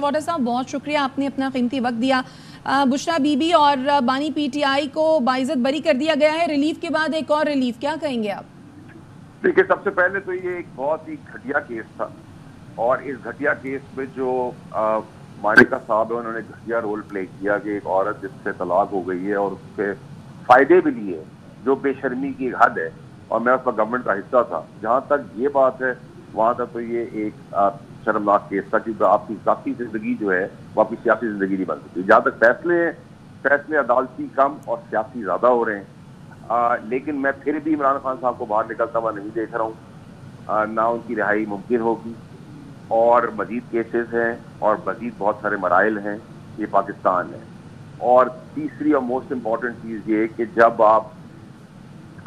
वाडा साहब, बहुत शुक्रिया, आपने अपना कीमती वक्त दिया। बुशरा बीबी और बानी पीटीआई को बाइज्जत बरी कर दिया गया है। रिलीफ के बाद एक और रिलीफ, क्या कहेंगे आप? देखिए, सबसे पहले तो ये एक बहुत ही घटिया केस था और इस घटिया केस में जो मालिका साहब है उन्होंने घटिया रोल प्ले किया कि एक औरत जिससे तलाक हो गई है और उसके फायदे भी लिए, जो बेशर्मी की हद है। और मैं उसका गवर्नमेंट का हिस्सा था। जहाँ तक ये बात है वहाँ तक तो ये एक शर्मनाक केस था, क्योंकि आपकी ज़ाती जिंदगी जो है वो आपकी सियासी जिंदगी नहीं बन सकती। जहाँ तक फैसले अदालती कम और सियासी ज्यादा हो रहे हैं। लेकिन मैं फिर भी इमरान खान साहब को बाहर निकलता हुआ नहीं देख रहा हूँ। ना उनकी रिहाई मुमकिन होगी और मजीद केसेस हैं और मजीद बहुत सारे मराइल हैं। ये पाकिस्तान है। और तीसरी और मोस्ट इम्पॉर्टेंट चीज़ ये कि जब आप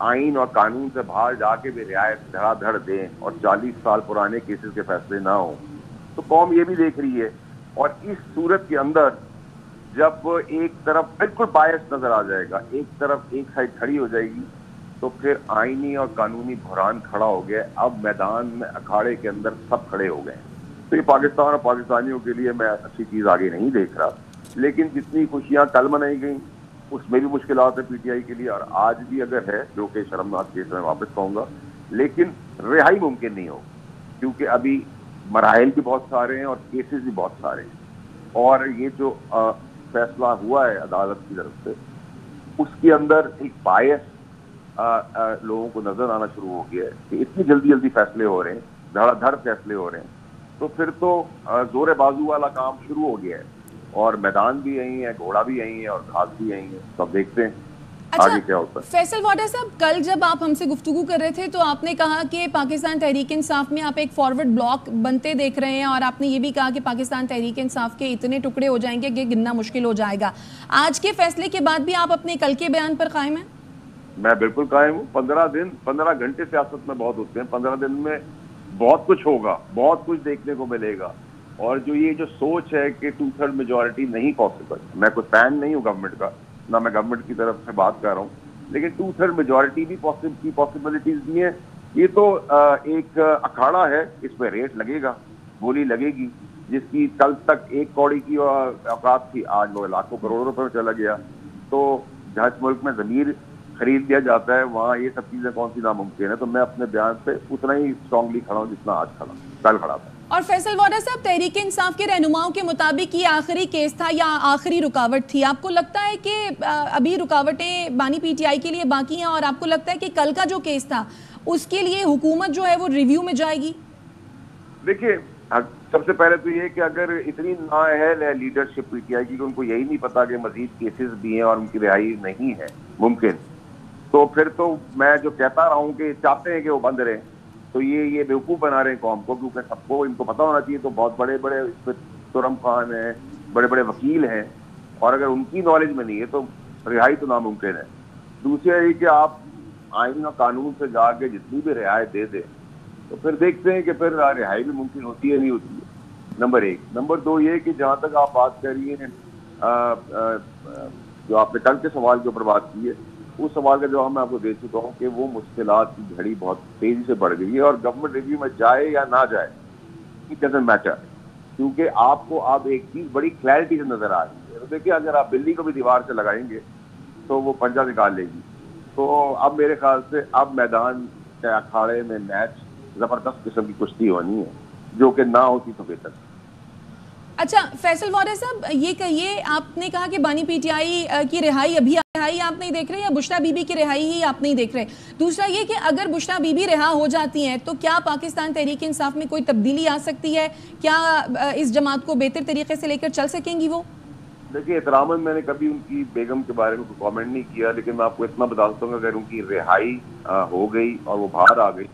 आइन और कानून से बाहर जाके भी रियायत धड़ाधड़ दें और 40 साल पुराने केसेस के फैसले ना हो, तो कौम ये भी देख रही है। और इस सूरत के अंदर जब एक तरफ बिल्कुल बायस नजर आ जाएगा, एक तरफ एक साइड खड़ी हो जाएगी, तो फिर आईनी और कानूनी बहरान खड़ा हो गया। अब मैदान में अखाड़े के अंदर सब खड़े हो गए। तो ये पाकिस्तान और पाकिस्तानियों के लिए मैं अच्छी चीज़ आगे नहीं देख रहा। लेकिन जितनी खुशियां कल मनाई गई उसमें भी मुश्किलात है पीटीआई के लिए, और आज भी अगर है, जो कि शर्मनाक केस में वापस कहूँगा। लेकिन रिहाई मुमकिन नहीं हो, क्योंकि अभी मराइल भी बहुत सारे हैं और केसेस भी बहुत सारे हैं। और ये जो फैसला हुआ है अदालत की तरफ से, उसके अंदर एक बायस लोगों को नजर आना शुरू हो गया है कि इतनी जल्दी जल्दी फैसले हो रहे हैं, धड़ाधड़ फैसले हो रहे हैं। तो फिर तो जोरे बाजू वाला काम शुरू हो गया है और मैदान भी यही है, घोड़ा भी यही है और घास भी यही है। तो अब देखते हैं आगे क्या होता है। फैसल वाडा साहब, कल जब आप हमसे गुफ्तगू कर रहे थे तो आपने कहा कि पाकिस्तान तहरीक इंसाफ में आप एक फॉरवर्ड ब्लॉक बनते देख रहे हैं, और आपने ये भी कहा कि पाकिस्तान तहरीक इंसाफ के इतने टुकड़े हो जाएंगे कि गिनना मुश्किल हो जाएगा। आज के फैसले के बाद भी आप अपने कल के बयान पर कायम हैं? मैं बिल्कुल कायम हूँ। 15 घंटे सियासत में बहुत होते हैं। 15 दिन में बहुत कुछ होगा, बहुत कुछ देखने को मिलेगा। और जो सोच है कि 2/3 मेजॉरिटी नहीं पॉसिबल, मैं कोई फैन नहीं हूँ गवर्नमेंट का, ना मैं गवर्नमेंट की तरफ से बात कर रहा हूँ, लेकिन 2/3 मेजॉरिटी भी पॉसिबिलिटीज भी हैं। ये तो एक अखाड़ा है, इस पे रेट लगेगा, बोली लगेगी। जिसकी कल तक 1 कौड़ी की औकात थी, आज वो लाखों करोड़ों रुपए में चला गया। तो जहाँ इस मुल्क में जमीर खरीद दिया जाता है, वहाँ ये सब चीजें कौन सी नामुमकिन है। तो मैं अपने बयान से उतना ही स्ट्रांगली खड़ा हूँ जितना आज कल खड़ा था। और फैसल वाडा साहब, तहरीक इंसाफ के रहनुमाओं के मुताबिक ये आखिरी केस था या आखिरी रुकावट थी? आपको लगता है कि अभी रुकावटें बानी पीटीआई के लिए बाकी हैं, और आपको लगता है कि कल का जो केस था उसके लिए हुकूमत जो है वो रिव्यू में जाएगी? देखिए, सबसे पहले तो ये कि अगर इतनी नाअहल है लीडरशिप पीटीआई की कि उनको यही नहीं पता कि मजीद केसेस भी हैं और उनकी रिहाई नहीं है मुमकिन, तो फिर तो मैं जो कहता रहा हूँ कि चाहते हैं कि वो बंद रहे, तो ये बेवकूफ़ बना रहे हैं कौम को। क्योंकि सबको इनको पता होना चाहिए। तो बहुत बड़े बड़े तुरम खान हैं, बड़े बड़े वकील हैं, और अगर उनकी नॉलेज में नहीं है तो रिहाई तो नामुमकिन है। दूसरा ये कि आप आइन और कानून से जाके जितनी भी रिहाई दे दें, तो फिर देखते हैं कि फिर रिहाई भी मुमकिन होती है नहीं होती है। नंबर 1। नंबर 2 ये कि जहाँ तक आप बात करिए, जो आपने कल के सवाल के ऊपर बात की है, उस सवाल का जवाब मैं आपको दे चुका हूँ कि वो मुश्किलात की घड़ी बहुत तेजी से बढ़ गई है। और गवर्नमेंट रिव्यू में जाए या ना जाए, इट डजंट मैटर, क्योंकि आपको अब एक चीज बड़ी क्लैरिटी से नजर आ रही है। तो देखिए, अगर आप बिल्ली को भी दीवार से लगाएंगे तो वो पंजा निकाल लेगी। तो अब मेरे ख्याल से अब मैदान के अखाड़े में मैच जबरदस्त किस्म की कुश्ती होनी है, जो कि ना होती तो बेहतर। अच्छा फैसल वाडा साहब, ये कहिए, आपने कहा कि बानी पीटीआई की रिहाई आप नहीं देख रहे, या बुशरा बीबी की रिहाई ही आप नहीं देख रहे? दूसरा ये कि अगर बुशरा बीबी रिहा हो जाती हैं तो क्या पाकिस्तान तहरीक इंसाफ में कोई तब्दीली आ सकती है? क्या इस जमात को बेहतर तरीके से लेकर चल सकेंगी वो? देखिए, एहतरामन मैंने कभी उनकी बेगम के बारे में कोई कॉमेंट नहीं किया, लेकिन मैं आपको इतना बता सकता हूँ, अगर उनकी रिहाई हो गई और वो बाहर आ गई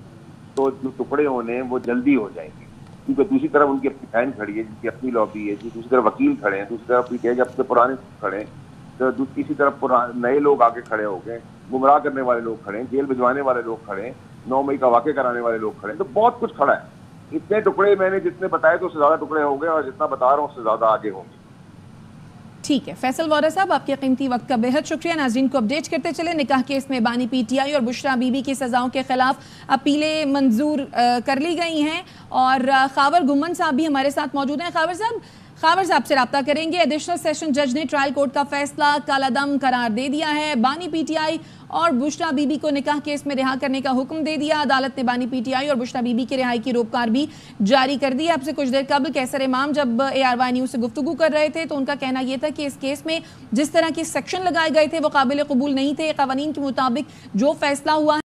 तो जो टुकड़े होने हैं वो जल्दी हो जाएंगे। क्योंकि दूसरी तरफ उनकी अपनी फैन खड़ी है, जिनकी अपनी लॉबी है, दूसरी तरफ वकील खड़े हैं, दूसरी तरफ पीटीआई के अपने पुराने खड़े हैं, तो तीसरी तरफ नए लोग आके खड़े हो गए, गुमराह करने वाले लोग खड़े हैं, जेल भिजवाने वाले लोग खड़े हैं, 9 मई का वाक़या कराने वाले लोग खड़े हैं। तो बहुत कुछ खड़ा है। इतने टुकड़े मैंने जितने बताए तो उससे ज्यादा टुकड़े हो गए, और जितना बता रहा हूँ उससे ज्यादा आगे होंगे। ठीक है फैसल वाडा साहब, आपके कीमती वक्त का बेहद शुक्रिया। नाज़रीन को अपडेट करते चले, निकाह केस में बानी पीटीआई और बुशरा बीबी की सजाओं के खिलाफ अपीलें मंजूर कर ली गई हैं, और खावर गुम्मन साहब भी हमारे साथ मौजूद हैं। खावर साहब, خاور صاحب سے رابطہ کریں گے. ایڈیشنل سیشن جج نے ٹرائل کورٹ کا فیصلہ کالعدم قرار دے دیا ہے. بانی پی ٹی آئی اور بشرا بی بی کو نکاح کیس میں رہا کرنے کا حکم دے دیا. عدالت نے بانی پی ٹی آئی اور بشرا بی بی کی رہائی کی روپکار بھی جاری کر دی. اب سے کچھ دیر قبل کیسر امام جب ARY نیوز سے گفتگو کر رہے تھے تو ان کا کہنا یہ تھا کہ اس کیس میں جس طرح کے سیکشن لگائے گئے تھے وہ قابل قبول نہیں تھے. قوانین کے مطابق جو فیصلہ ہوا